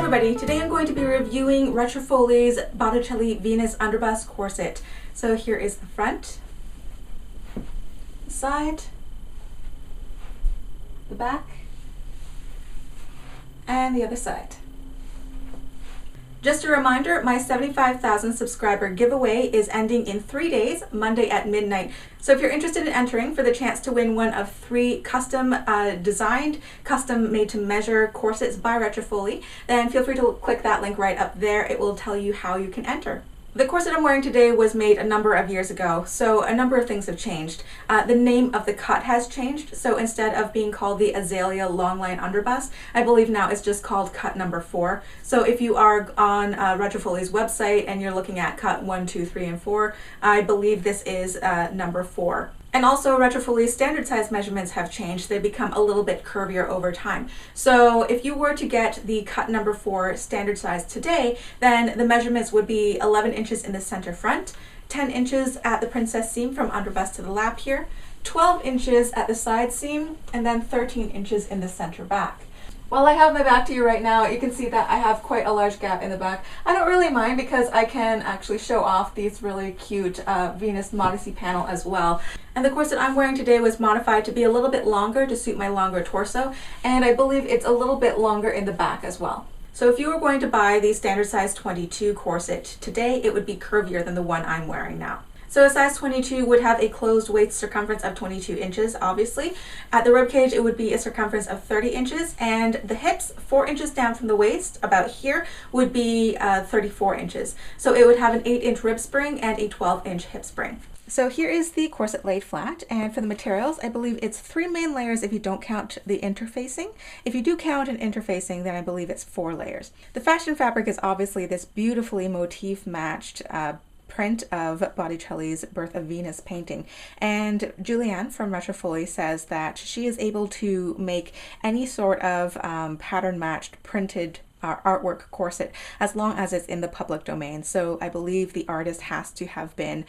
everybody, today I'm going to be reviewing Retrofolie's Botticelli Venus underbust corset. So here is the front, the side, the back, and the other side. Just a reminder, my 75,000 subscriber giveaway is ending in 3 days, Monday at midnight. So if you're interested in entering for the chance to win one of 3 custom designed, custom made to measure corsets by Retrofolie, then feel free to click that link right up there. It will tell you how you can enter. The corset I'm wearing today was made a number of years ago, so a number of things have changed. The name of the cut has changed, so instead of being called the Azalea Longline Underbust, I believe now it's just called cut number 4. So if you are on Retrofolie's website and you're looking at cut 1, 2, 3, and 4, I believe this is number 4. And also Retrofolie's standard size measurements have changed. They've become a little bit curvier over time. So if you were to get the cut number 4 standard size today, then the measurements would be 11 inches in the center front, 10 inches at the princess seam from underbust to the lap here, 12 inches at the side seam, and then 13 inches in the center back. While I have my back to you right now, you can see that I have quite a large gap in the back. I don't really mind because I can actually show off these really cute Venus Modesty panel as well. And the corset I'm wearing today was modified to be a little bit longer to suit my longer torso, and I believe it's a little bit longer in the back as well. So if you were going to buy the standard size 22 corset today, it would be curvier than the one I'm wearing now. So a size 22 would have a closed waist circumference of 22 inches, obviously. At the ribcage, it would be a circumference of 30 inches, and the hips, 4 inches down from the waist, about here, would be 34 inches. So it would have an 8-inch rib spring and a 12-inch hip spring. So here is the corset laid flat, and for the materials, I believe it's 3 main layers if you don't count the interfacing. If you do count an interfacing, then I believe it's 4 layers. The fashion fabric is obviously this beautifully motif matched print of Botticelli's Birth of Venus painting, and Julianne from Retrofolie says that she is able to make any sort of pattern matched printed artwork corset as long as it's in the public domain. So I believe the artist has to have been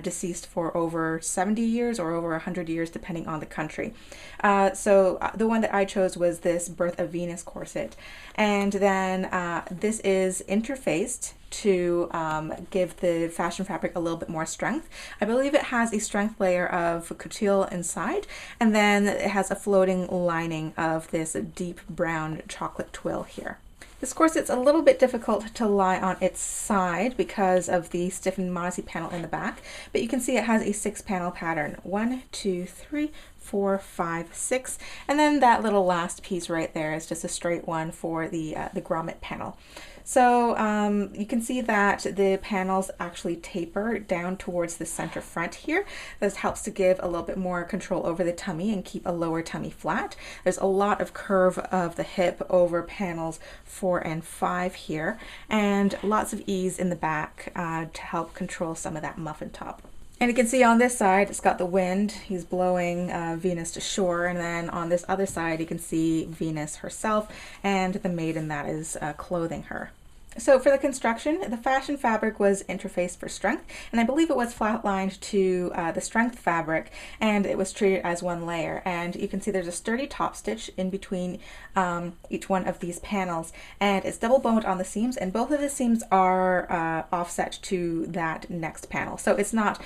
deceased for over 70 years or over 100 years depending on the country. So the one that I chose was this Birth of Venus corset, and then this is interfaced to give the fashion fabric a little bit more strength. I believe it has a strength layer of couture inside, and then it has a floating lining of this deep brown chocolate twill here. This corset's a little bit difficult to lie on its side because of the stiffened modesty panel in the back, but you can see it has a 6-panel pattern. 1, 2, 3, 4, 5, 6, and then that little last piece right there is just a straight one for the grommet panel. So you can see that the panels actually taper down towards the center front here. This helps to give a little bit more control over the tummy and keep a lower tummy flat. There's a lot of curve of the hip over panels 4 and 5 here, and lots of ease in the back to help control some of that muffin top. And you can see on this side, it's got the wind. He's blowing Venus to shore. And then on this other side, you can see Venus herself and the maiden that is clothing her. So for the construction, the fashion fabric was interfaced for strength, and I believe it was flatlined to the strength fabric, and it was treated as 1 layer. And you can see there's a sturdy top stitch in between each one of these panels, and it's double boned on the seams, and both of the seams are offset to that next panel. So it's not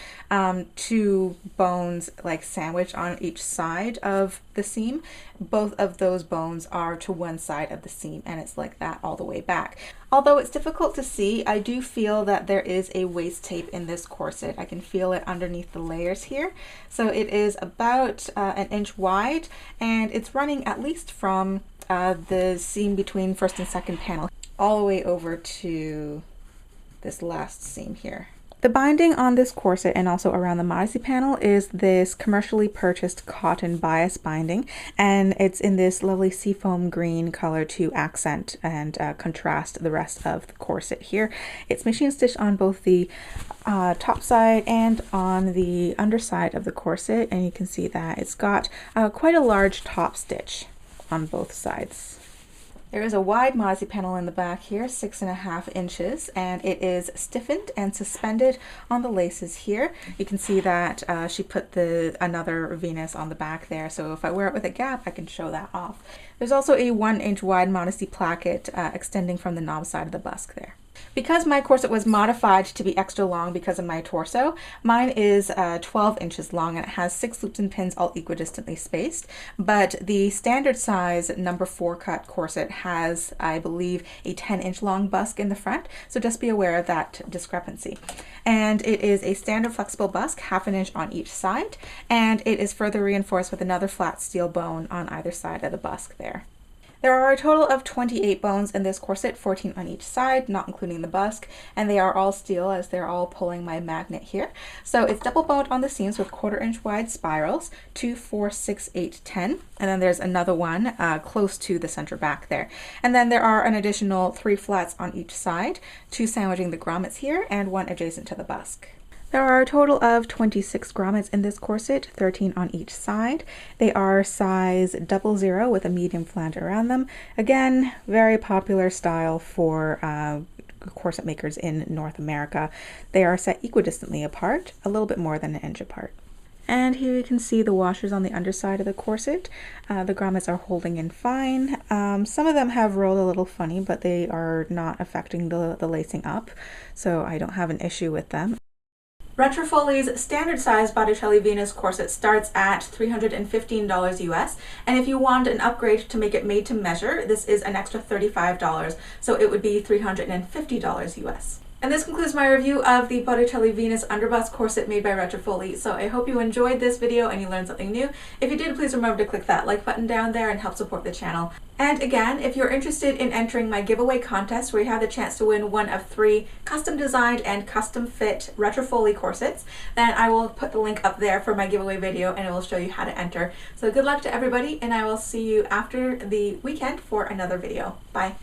2 bones like sandwiched on each side of the seam. Both of those bones are to one side of the seam, and it's like that all the way back. Although it's difficult to see, I do feel that there is a waist tape in this corset. I can feel it underneath the layers here. So it is about 1 inch wide, and it's running at least from the seam between first and second panel all the way over to this last seam here. The binding on this corset and also around the modesty panel is this commercially purchased cotton bias binding, and it's in this lovely seafoam green color to accent and contrast the rest of the corset here. It's machine stitched on both the top side and on the underside of the corset, and you can see that it's got quite a large top stitch on both sides. There is a wide Modesty panel in the back here, 6.5 inches, and it is stiffened and suspended on the laces here. You can see that she put another Venus on the back there, so if I wear it with a gap, I can show that off. There's also a 1-inch wide Modesty placket extending from the knob side of the busk there. Because my corset was modified to be extra long because of my torso, mine is 12 inches long and it has 6 loops and pins all equidistantly spaced, but the standard size number 4 cut corset has, I believe, a 10-inch long busk in the front, so just be aware of that discrepancy. And it is a standard flexible busk, 1/2 inch on each side, and it is further reinforced with another flat steel bone on either side of the busk there. There are a total of 28 bones in this corset, 14 on each side, not including the busk, and they are all steel as they're all pulling my magnet here. So it's double boned on the seams with 1/4 inch wide spirals, 2, 4, 6, 8, 10, and then there's another one close to the center back there. And then there are an additional 3 flats on each side, 2 sandwiching the grommets here and 1 adjacent to the busk. There are a total of 26 grommets in this corset, 13 on each side. They are size 00 with a medium flange around them. Again, very popular style for corset makers in North America. They are set equidistantly apart, a little bit more than 1 inch apart. And here you can see the washers on the underside of the corset. The grommets are holding in fine. Some of them have rolled a little funny, but they are not affecting the lacing up, so I don't have an issue with them. Retrofolie's standard size Botticelli Venus corset starts at $315 US, and if you want an upgrade to make it made to measure, this is an extra $35, so it would be $350 US. And this concludes my review of the Botticelli Venus underbust corset made by Retrofolie. So I hope you enjoyed this video and you learned something new. If you did, please remember to click that like button down there and help support the channel. And again, if you're interested in entering my giveaway contest where you have the chance to win one of 3 custom designed and custom fit Retrofolie corsets, then I will put the link up there for my giveaway video and it will show you how to enter. So good luck to everybody, and I will see you after the weekend for another video. Bye.